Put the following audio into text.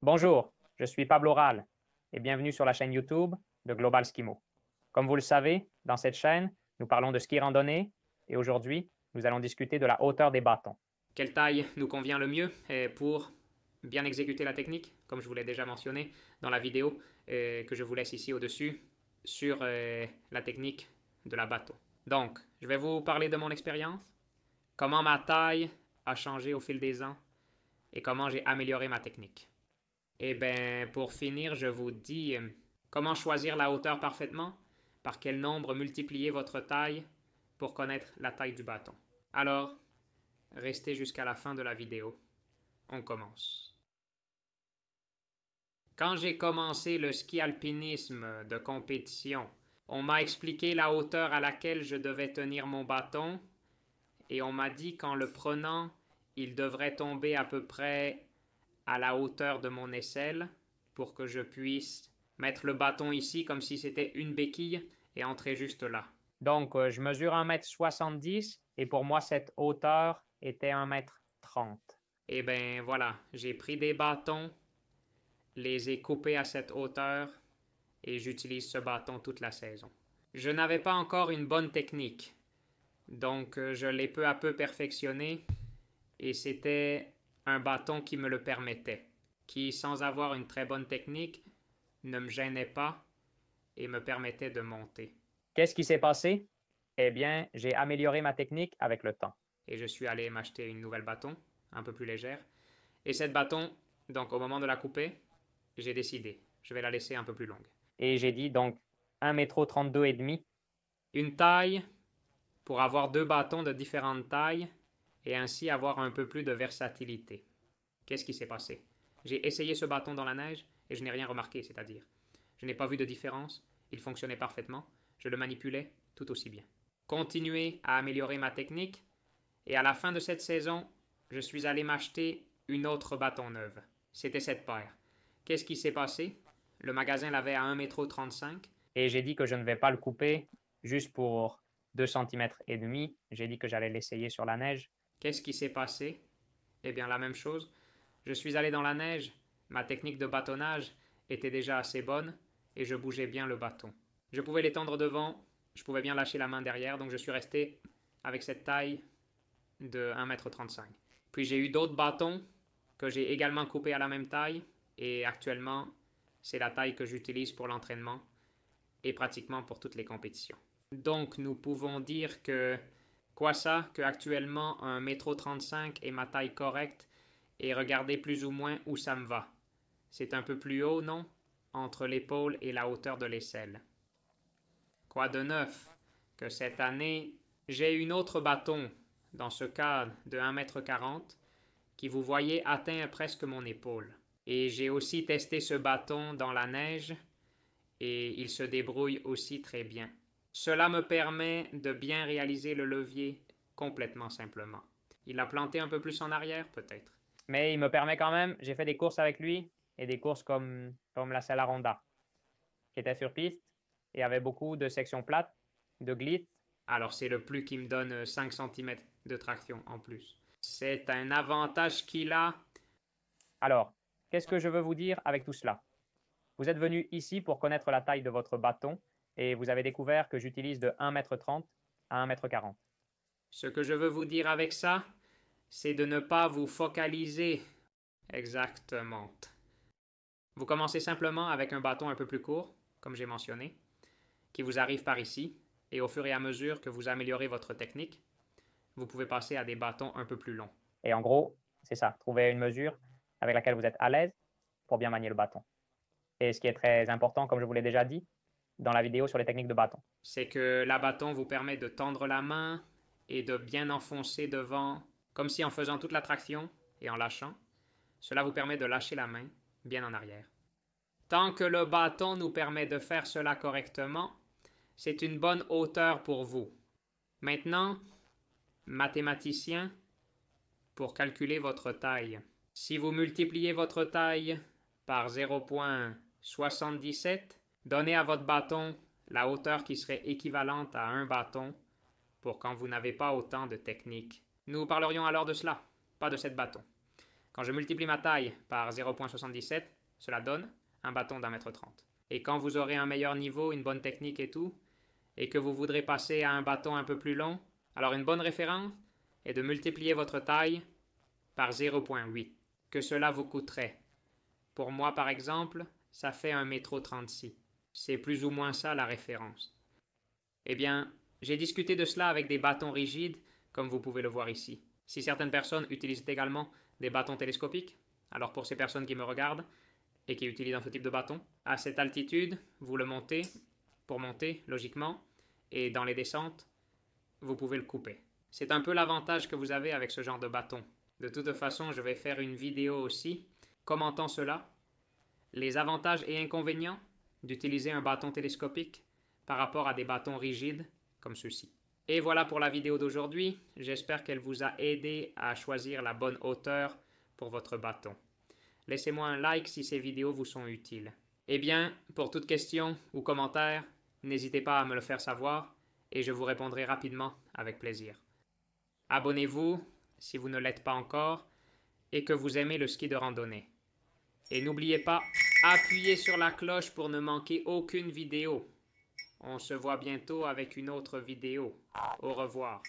Bonjour, je suis Pablo Ral et bienvenue sur la chaîne YouTube de Global Skimo. Comme vous le savez, dans cette chaîne, nous parlons de ski randonnée et aujourd'hui, nous allons discuter de la hauteur des bâtons. Quelle taille nous convient le mieux pour bien exécuter la technique, comme je vous l'ai déjà mentionné dans la vidéo que je vous laisse ici au-dessus sur la technique de la bâton. Donc, je vais vous parler de mon expérience, comment ma taille a changé au fil des ans et comment j'ai amélioré ma technique. Et bien, pour finir, je vous dis comment choisir la hauteur parfaitement, par quel nombre multiplier votre taille pour connaître la taille du bâton. Alors, restez jusqu'à la fin de la vidéo. On commence. Quand j'ai commencé le ski alpinisme de compétition, on m'a expliqué la hauteur à laquelle je devais tenir mon bâton et on m'a dit qu'en le prenant, il devrait tomber à peu près à la hauteur de mon aisselle pour que je puisse mettre le bâton ici comme si c'était une béquille et entrer juste là. Donc, je mesure 1,70 m et pour moi, cette hauteur était 1,30 m. Et bien voilà, j'ai pris des bâtons, les ai coupés à cette hauteur et j'utilise ce bâton toute la saison. Je n'avais pas encore une bonne technique, donc je l'ai peu à peu perfectionné et c'était un bâton qui me le permettait, qui, sans avoir une très bonne technique, ne me gênait pas et me permettait de monter. Qu'est-ce qui s'est passé? Eh bien, j'ai amélioré ma technique avec le temps. Et je suis allé m'acheter une nouvelle bâton, un peu plus légère. Et cette bâton, donc au moment de la couper, j'ai décidé, je vais la laisser un peu plus longue. Et j'ai dit donc 1,32 m et demi. Une taille pour avoir deux bâtons de différentes tailles et ainsi avoir un peu plus de versatilité. Qu'est-ce qui s'est passé? J'ai essayé ce bâton dans la neige et je n'ai rien remarqué, c'est-à-dire, je n'ai pas vu de différence, il fonctionnait parfaitement, je le manipulais tout aussi bien. Continuer à améliorer ma technique et à la fin de cette saison, je suis allé m'acheter une autre bâton neuve. C'était cette paire. Qu'est-ce qui s'est passé? Le magasin l'avait à 1,35 m et j'ai dit que je ne vais pas le couper juste pour 2,5 cm. J'ai dit que j'allais l'essayer sur la neige. Qu'est-ce qui s'est passé? Eh bien, la même chose. Je suis allé dans la neige, ma technique de bâtonnage était déjà assez bonne et je bougeais bien le bâton. Je pouvais l'étendre devant, je pouvais bien lâcher la main derrière, donc je suis resté avec cette taille de 1,35 m. Puis j'ai eu d'autres bâtons que j'ai également coupés à la même taille et actuellement, c'est la taille que j'utilise pour l'entraînement et pratiquement pour toutes les compétitions. Donc, nous pouvons dire que actuellement 1,35 m est ma taille correcte et regardez plus ou moins où ça me va. C'est un peu plus haut, non? Entre l'épaule et la hauteur de l'aisselle. Quoi de neuf? Que cette année, j'ai une autre bâton, dans ce cas de 1,40 m, qui vous voyez atteint presque mon épaule. Et j'ai aussi testé ce bâton dans la neige et il se débrouille aussi très bien. Cela me permet de bien réaliser le levier complètement simplement. Il a planté un peu plus en arrière, peut-être. Mais il me permet quand même, j'ai fait des courses avec lui, et des courses comme la Sella Ronda, qui était sur piste, et avait beaucoup de sections plates, de glisse. Alors c'est le plus qui me donne 5 cm de traction en plus. C'est un avantage qu'il a. Alors, qu'est-ce que je veux vous dire avec tout cela? Vous êtes venu ici pour connaître la taille de votre bâton, et vous avez découvert que j'utilise de 1,30 m à 1,40 m. Ce que je veux vous dire avec ça, c'est de ne pas vous focaliser exactement. Vous commencez simplement avec un bâton un peu plus court, comme j'ai mentionné, qui vous arrive par ici, et au fur et à mesure que vous améliorez votre technique, vous pouvez passer à des bâtons un peu plus longs. Et en gros, c'est ça, trouver une mesure avec laquelle vous êtes à l'aise pour bien manier le bâton. Et ce qui est très important, comme je vous l'ai déjà dit, dans la vidéo sur les techniques de bâton, c'est que la bâton vous permet de tendre la main et de bien enfoncer devant, comme si en faisant toute la traction et en lâchant, cela vous permet de lâcher la main bien en arrière. Tant que le bâton nous permet de faire cela correctement, c'est une bonne hauteur pour vous. Maintenant, mathématicien, pour calculer votre taille. Si vous multipliez votre taille par 0,77, donnez à votre bâton la hauteur qui serait équivalente à un bâton pour quand vous n'avez pas autant de technique. Nous parlerions alors de cela, pas de cette bâton. Quand je multiplie ma taille par 0,77, cela donne un bâton d'1,30 m. Et quand vous aurez un meilleur niveau, une bonne technique et tout, et que vous voudrez passer à un bâton un peu plus long, alors une bonne référence est de multiplier votre taille par 0,8, que cela vous coûterait. Pour moi, par exemple, ça fait 1,36 m. C'est plus ou moins ça la référence. Eh bien, j'ai discuté de cela avec des bâtons rigides, comme vous pouvez le voir ici. Si certaines personnes utilisent également des bâtons télescopiques, alors pour ces personnes qui me regardent et qui utilisent ce type de bâton, à cette altitude, vous le montez pour monter logiquement, et dans les descentes, vous pouvez le couper. C'est un peu l'avantage que vous avez avec ce genre de bâton. De toute façon, je vais faire une vidéo aussi commentant cela, les avantages et inconvénients d'utiliser un bâton télescopique par rapport à des bâtons rigides comme ceux-ci. Et voilà pour la vidéo d'aujourd'hui. J'espère qu'elle vous a aidé à choisir la bonne hauteur pour votre bâton. Laissez-moi un like si ces vidéos vous sont utiles. Eh bien, pour toute question ou commentaire, n'hésitez pas à me le faire savoir et je vous répondrai rapidement avec plaisir. Abonnez-vous si vous ne l'êtes pas encore et que vous aimez le ski de randonnée. Et n'oubliez pas, appuyez sur la cloche pour ne manquer aucune vidéo. On se voit bientôt avec une autre vidéo. Au revoir.